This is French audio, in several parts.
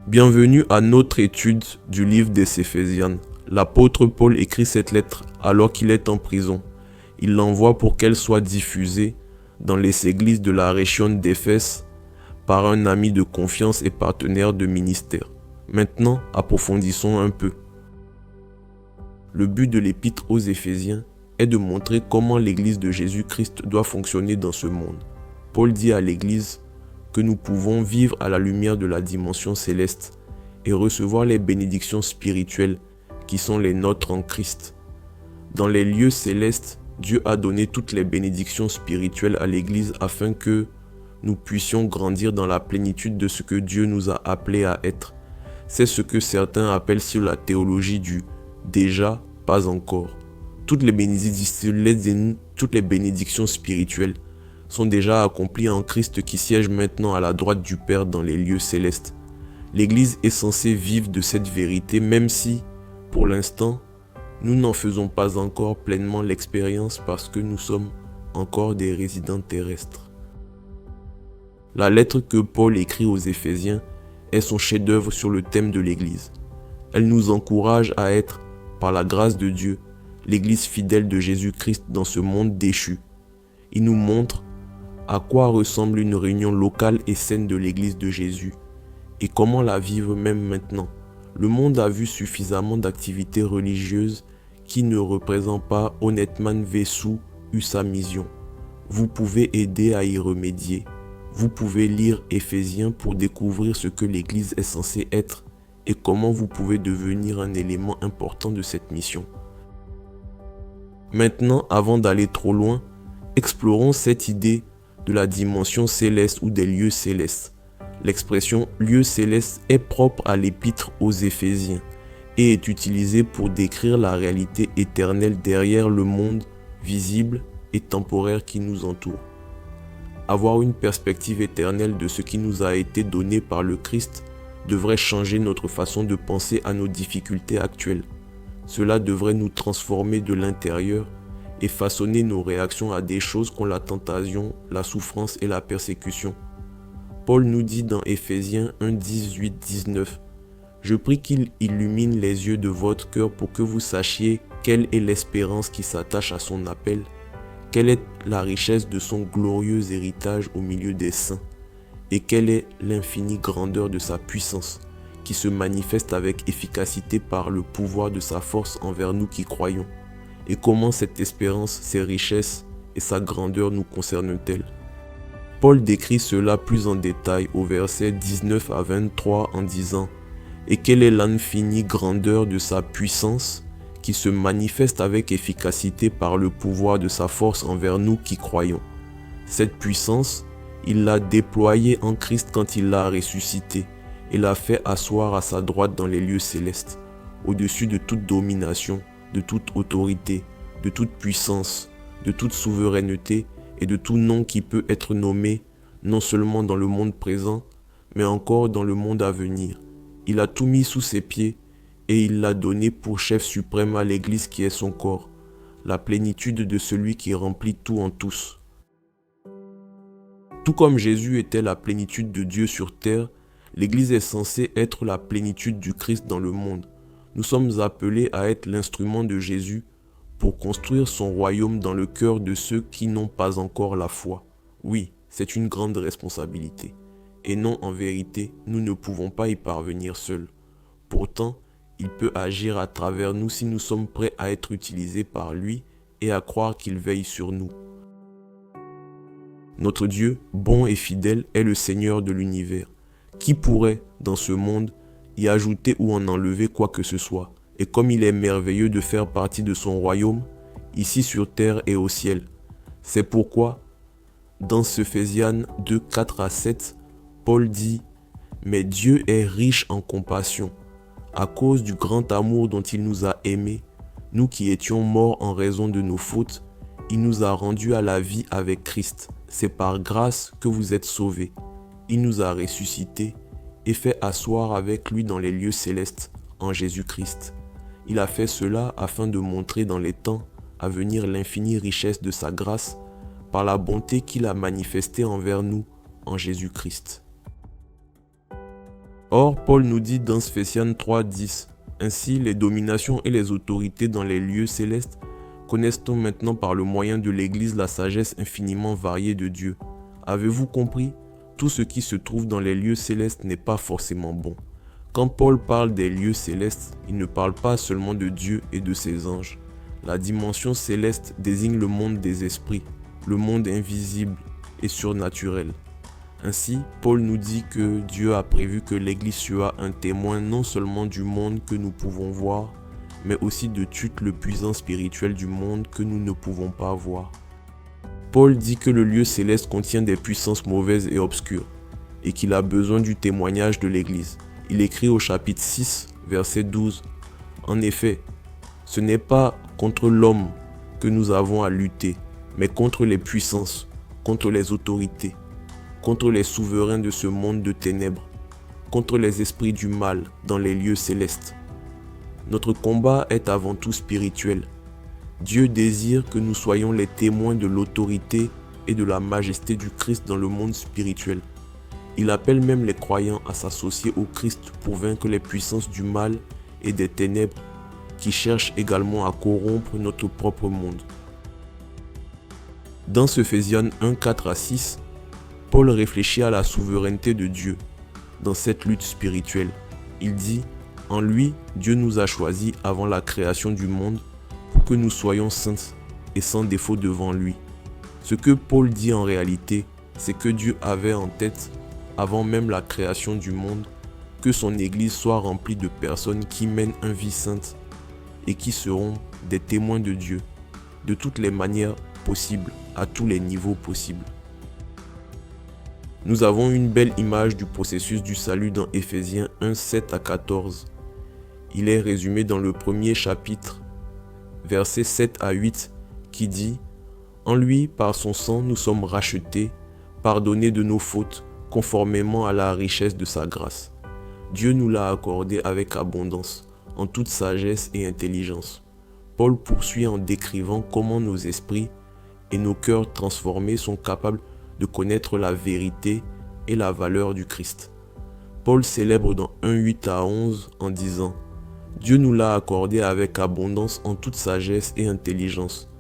Bienvenue à notre étude du livre des Éphésiens. L'apôtre Paul écrit cette lettre alors qu'il est en prison. Il l'envoie pour qu'elle soit diffusée dans les églises de la région d'Éphèse par un ami de confiance et partenaire de ministère. Maintenant, approfondissons un peu. Le but de l'épître aux Éphésiens est de montrer comment l'église de Jésus-Christ doit fonctionner dans ce monde. Paul dit à l'église que nous pouvons vivre à la lumière de la dimension céleste et recevoir les bénédictions spirituelles qui sont les nôtres en Christ. Dans les lieux célestes, Dieu a donné toutes les bénédictions spirituelles à l'Église afin que nous puissions grandir dans la plénitude de ce que Dieu nous a appelés à être. C'est ce que certains appellent sur la théologie du « déjà, pas encore ». Toutes les bénédictions spirituelles sont déjà accomplies en Christ qui siège maintenant à la droite du Père dans les lieux célestes. L'Église est censée vivre de cette vérité même si, pour l'instant, nous n'en faisons pas encore pleinement l'expérience parce que nous sommes encore des résidents terrestres. La lettre que Paul écrit aux Éphésiens est son chef-d'œuvre sur le thème de l'Église. Elle nous encourage à être, par la grâce de Dieu, l'Église fidèle de Jésus-Christ dans ce monde déchu. Il nous montre à quoi ressemble une réunion locale et saine de l'Église de Jésus et comment la vivre même maintenant. Le monde a vu suffisamment d'activités religieuses qui ne représentent pas honnêtement Vessou ou sa mission. Vous pouvez aider à y remédier. Vous pouvez lire Éphésiens pour découvrir ce que l'Église est censée être et comment vous pouvez devenir un élément important de cette mission. Maintenant, avant d'aller trop loin, explorons cette idée de la dimension céleste ou des lieux célestes. L'expression « lieu céleste » est propre à l'épître aux Éphésiens et est utilisée pour décrire la réalité éternelle derrière le monde visible et temporaire qui nous entoure. Avoir une perspective éternelle de ce qui nous a été donné par le Christ devrait changer notre façon de penser à nos difficultés actuelles. Cela devrait nous transformer de l'intérieur et façonner nos réactions à des choses comme la tentation, la souffrance et la persécution. Paul nous dit dans Éphésiens 1, 18-19 « Je prie qu'il illumine les yeux de votre cœur pour que vous sachiez quelle est l'espérance qui s'attache à son appel, quelle est la richesse de son glorieux héritage au milieu des saints, et quelle est l'infinie grandeur de sa puissance, qui se manifeste avec efficacité par le pouvoir de sa force envers nous qui croyons. Et comment cette espérance, ses richesses et sa grandeur nous concernent-elles » Paul décrit cela plus en détail au verset 19 à 23 en disant « Et quelle est l'infinie grandeur de sa puissance qui se manifeste avec efficacité par le pouvoir de sa force envers nous qui croyons. Cette puissance, il l'a déployée en Christ quand il l'a ressuscité et l'a fait asseoir à sa droite dans les lieux célestes, au-dessus de toute domination, de toute autorité, de toute puissance, de toute souveraineté et de tout nom qui peut être nommé non seulement dans le monde présent, mais encore dans le monde à venir. Il a tout mis sous ses pieds et il l'a donné pour chef suprême à l'Église qui est son corps, la plénitude de celui qui remplit tout en tous. Tout comme Jésus était la plénitude de Dieu sur terre, l'Église est censée être la plénitude du Christ dans le monde. Nous sommes appelés à être l'instrument de Jésus pour construire son royaume dans le cœur de ceux qui n'ont pas encore la foi. Oui, c'est une grande responsabilité. Et non, en vérité, nous ne pouvons pas y parvenir seuls. Pourtant, il peut agir à travers nous si nous sommes prêts à être utilisés par lui et à croire qu'il veille sur nous. Notre Dieu, bon et fidèle, est le Seigneur de l'univers. Qui pourrait, dans ce monde, y ajouter ou en enlever quoi que ce soit? Et comme il est merveilleux de faire partie de son royaume, ici sur terre et au ciel. C'est pourquoi, dans Éphésiens 2, 4 à 7, Paul dit « Mais Dieu est riche en compassion. À cause du grand amour dont il nous a aimés, nous qui étions morts en raison de nos fautes, il nous a rendus à la vie avec Christ. C'est par grâce que vous êtes sauvés. Il nous a ressuscités et fait asseoir avec lui dans les lieux célestes, en Jésus-Christ. Il a fait cela afin de montrer dans les temps à venir l'infinie richesse de sa grâce par la bonté qu'il a manifestée envers nous en Jésus-Christ. Or, Paul nous dit dans Ephésiens 3:10, « Ainsi, les dominations et les autorités dans les lieux célestes connaissent-on maintenant par le moyen de l'Église la sagesse infiniment variée de Dieu. Avez-vous compris? Tout ce qui se trouve dans les lieux célestes n'est pas forcément bon. » Quand Paul parle des lieux célestes, il ne parle pas seulement de Dieu et de ses anges. La dimension céleste désigne le monde des esprits, le monde invisible et surnaturel. Ainsi, Paul nous dit que Dieu a prévu que l'Église soit un témoin non seulement du monde que nous pouvons voir, mais aussi de toute le puissance spirituelle du monde que nous ne pouvons pas voir. Paul dit que le lieu céleste contient des puissances mauvaises et obscures, et qu'il a besoin du témoignage de l'Église. Il écrit au chapitre 6, verset 12, « En effet, ce n'est pas contre l'homme que nous avons à lutter, mais contre les puissances, contre les autorités, contre les souverains de ce monde de ténèbres, contre les esprits du mal dans les lieux célestes. » Notre combat est avant tout spirituel. Dieu désire que nous soyons les témoins de l'autorité et de la majesté du Christ dans le monde spirituel. Il appelle même les croyants à s'associer au Christ pour vaincre les puissances du mal et des ténèbres qui cherchent également à corrompre notre propre monde. Dans Ephésiens 1, 4-6, Paul réfléchit à la souveraineté de Dieu dans cette lutte spirituelle. Il dit « En lui, Dieu nous a choisis avant la création du monde pour que nous soyons saints et sans défaut devant lui. » Ce que Paul dit en réalité, c'est que Dieu avait en tête, avant même la création du monde, que son Église soit remplie de personnes qui mènent une vie sainte et qui seront des témoins de Dieu, de toutes les manières possibles, à tous les niveaux possibles. Nous avons une belle image du processus du salut dans Ephésiens 1, 7-14. Il est résumé dans le premier chapitre, versets 7-8, qui dit « En lui, par son sang, nous sommes rachetés, pardonnés de nos fautes, conformément à la richesse de sa grâce. Dieu nous l'a accordé avec abondance, en toute sagesse et intelligence. » Paul poursuit en décrivant comment nos esprits et nos cœurs transformés sont capables de connaître la vérité et la valeur du Christ. Paul célèbre dans 1, 8-11 en disant « Dieu nous l'a accordé avec abondance en toute sagesse et intelligence.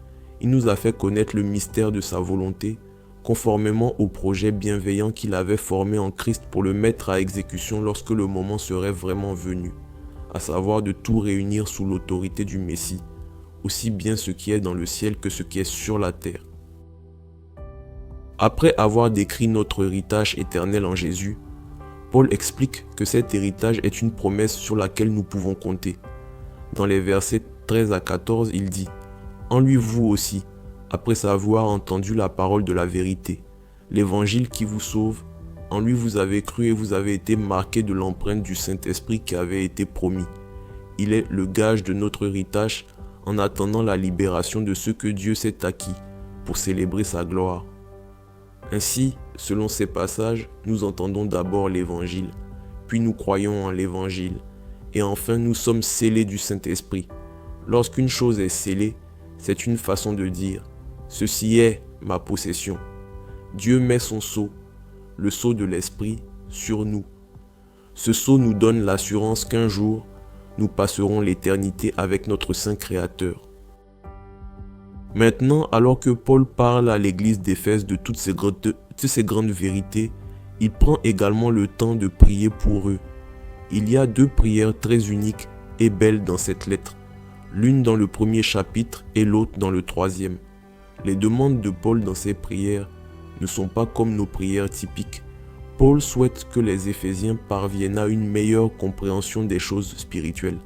Il nous a fait connaître le mystère de sa volonté, conformément au projet bienveillant qu'il avait formé en Christ pour le mettre à exécution lorsque le moment serait vraiment venu, à savoir de tout réunir sous l'autorité du Messie, aussi bien ce qui est dans le ciel que ce qui est sur la terre. » Après avoir décrit notre héritage éternel en Jésus, Paul explique que cet héritage est une promesse sur laquelle nous pouvons compter. Dans les versets 13-14, il dit « En lui vous aussi, après avoir entendu la parole de la vérité, l'évangile qui vous sauve, en lui vous avez cru et vous avez été marqués de l'empreinte du Saint-Esprit qui avait été promis. Il est le gage de notre héritage en attendant la libération de ce que Dieu s'est acquis pour célébrer sa gloire. » Ainsi, selon ces passages, nous entendons d'abord l'Évangile, puis nous croyons en l'Évangile, et enfin nous sommes scellés du Saint-Esprit. Lorsqu'une chose est scellée, c'est une façon de dire « Ceci est ma possession ». Dieu met son sceau, le sceau de l'Esprit, sur nous. Ce sceau nous donne l'assurance qu'un jour, nous passerons l'éternité avec notre Saint Créateur. Maintenant, alors que Paul parle à l'église d'Éphèse de toutes ces grandes vérités, il prend également le temps de prier pour eux. Il y a deux prières très uniques et belles dans cette lettre, l'une dans le premier chapitre et l'autre dans le troisième. Les demandes de Paul dans ces prières ne sont pas comme nos prières typiques. Paul souhaite que les Éphésiens parviennent à une meilleure compréhension des choses spirituelles.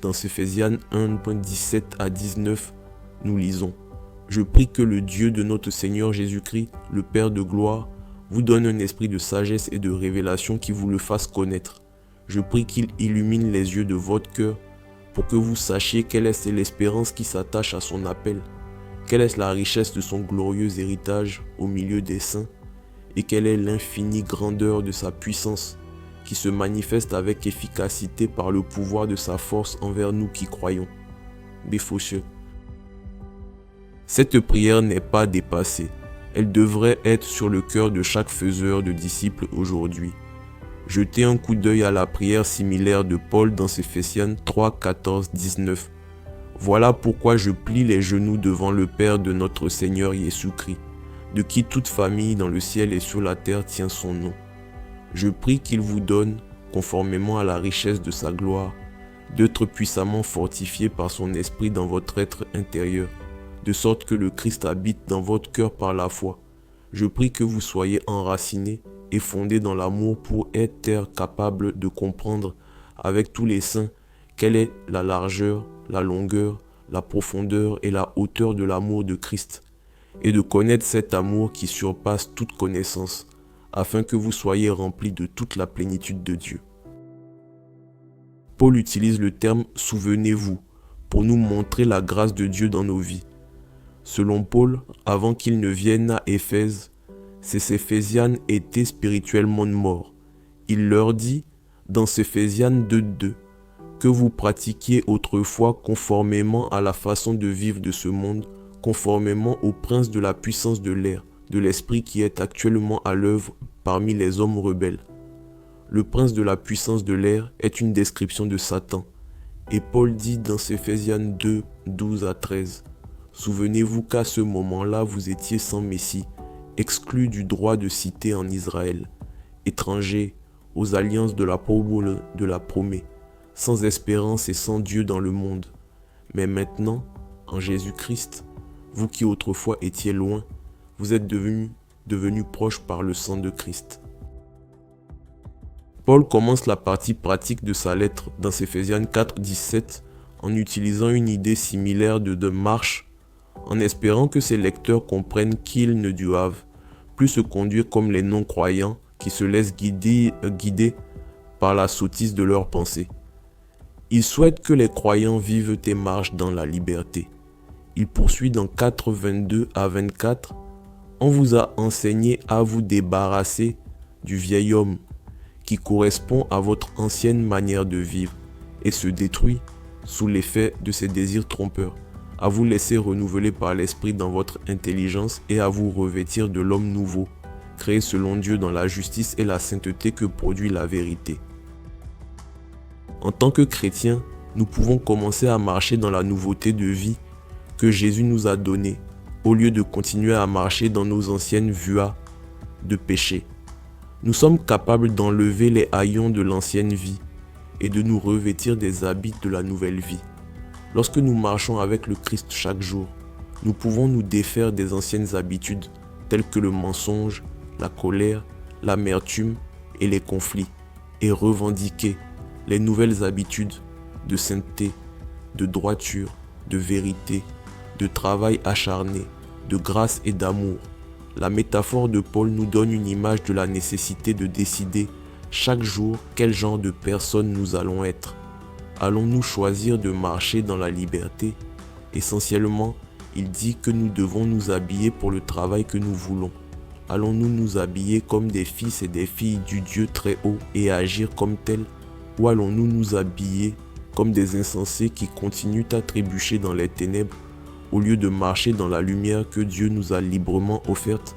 Dans Éphésiens 1, 17-19, nous lisons « Je prie que le Dieu de notre Seigneur Jésus-Christ, le Père de gloire, vous donne un esprit de sagesse et de révélation qui vous le fasse connaître. Je prie qu'il illumine les yeux de votre cœur pour que vous sachiez quelle est l'espérance qui s'attache à son appel, quelle est la richesse de son glorieux héritage au milieu des saints et quelle est l'infinie grandeur de sa puissance qui se manifeste avec efficacité par le pouvoir de sa force envers nous qui croyons. » Béfaucheux. Cette prière n'est pas dépassée. Elle devrait être sur le cœur de chaque faiseur de disciples aujourd'hui. Jetez un coup d'œil à la prière similaire de Paul dans Éphésiens 3, 14, 19. Voilà pourquoi je plie les genoux devant le Père de notre Seigneur Jésus-Christ, de qui toute famille dans le ciel et sur la terre tient son nom. Je prie qu'il vous donne, conformément à la richesse de sa gloire, d'être puissamment fortifié par son esprit dans votre être intérieur, de sorte que le Christ habite dans votre cœur par la foi. Je prie que vous soyez enracinés et fondés dans l'amour pour être capables de comprendre avec tous les saints quelle est la largeur, la longueur, la profondeur et la hauteur de l'amour de Christ, et de connaître cet amour qui surpasse toute connaissance, afin que vous soyez remplis de toute la plénitude de Dieu. Paul utilise le terme « souvenez-vous » pour nous montrer la grâce de Dieu dans nos vies. Selon Paul, avant qu'il ne vienne à Éphèse, ces Éphésiens étaient spirituellement morts. Il leur dit, dans Éphésiens 2:2, que vous pratiquiez autrefois conformément à la façon de vivre de ce monde, conformément au prince de la puissance de l'air, de l'esprit qui est actuellement à l'œuvre parmi les hommes rebelles. Le prince de la puissance de l'air est une description de Satan. Et Paul dit dans Éphésiens 2, 12 à 13, « Souvenez-vous qu'à ce moment-là, vous étiez sans Messie, exclus du droit de cité en Israël, étrangers aux alliances de la parole de la promesse, sans espérance et sans Dieu dans le monde. Mais maintenant, en Jésus-Christ, vous qui autrefois étiez loin, vous êtes devenus proches par le sang de Christ. » Paul commence la partie pratique de sa lettre dans Éphésiens 4, 17 en utilisant une idée similaire de marche, en espérant que ses lecteurs comprennent qu'ils ne doivent plus se conduire comme les non-croyants qui se laissent guider par la sottise de leurs pensées. Il souhaite que les croyants vivent et marchent dans la liberté. Il poursuit dans 4, 22 à 24. On vous a enseigné à vous débarrasser du vieil homme qui correspond à votre ancienne manière de vivre et se détruit sous l'effet de ses désirs trompeurs, à vous laisser renouveler par l'esprit dans votre intelligence et à vous revêtir de l'homme nouveau, créé selon Dieu dans la justice et la sainteté que produit la vérité. En tant que chrétiens, nous pouvons commencer à marcher dans la nouveauté de vie que Jésus nous a donnée, au lieu de continuer à marcher dans nos anciennes voies de péché. Nous sommes capables d'enlever les haillons de l'ancienne vie et de nous revêtir des habits de la nouvelle vie. Lorsque nous marchons avec le Christ chaque jour, nous pouvons nous défaire des anciennes habitudes telles que le mensonge, la colère, l'amertume et les conflits et revendiquer les nouvelles habitudes de sainteté, de droiture, de vérité, de travail acharné, de grâce et d'amour. La métaphore de Paul nous donne une image de la nécessité de décider chaque jour quel genre de personne nous allons être. Allons-nous choisir de marcher dans la liberté? Essentiellement, il dit que nous devons nous habiller pour le travail que nous voulons. Allons-nous nous habiller comme des fils et des filles du Dieu très haut et agir comme tels? Ou allons-nous nous habiller comme des insensés qui continuent à trébucher dans les ténèbres au lieu de marcher dans la lumière que Dieu nous a librement offerte?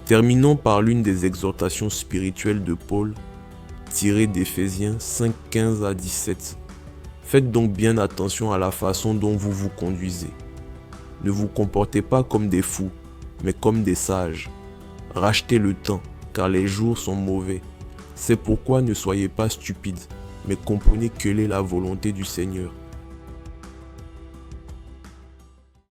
Terminons par l'une des exhortations spirituelles de Paul, tirée d'Éphésiens 5, 15 à 17. Faites donc bien attention à la façon dont vous vous conduisez. Ne vous comportez pas comme des fous, mais comme des sages. Rachetez le temps, car les jours sont mauvais. C'est pourquoi ne soyez pas stupides, mais comprenez quelle est la volonté du Seigneur.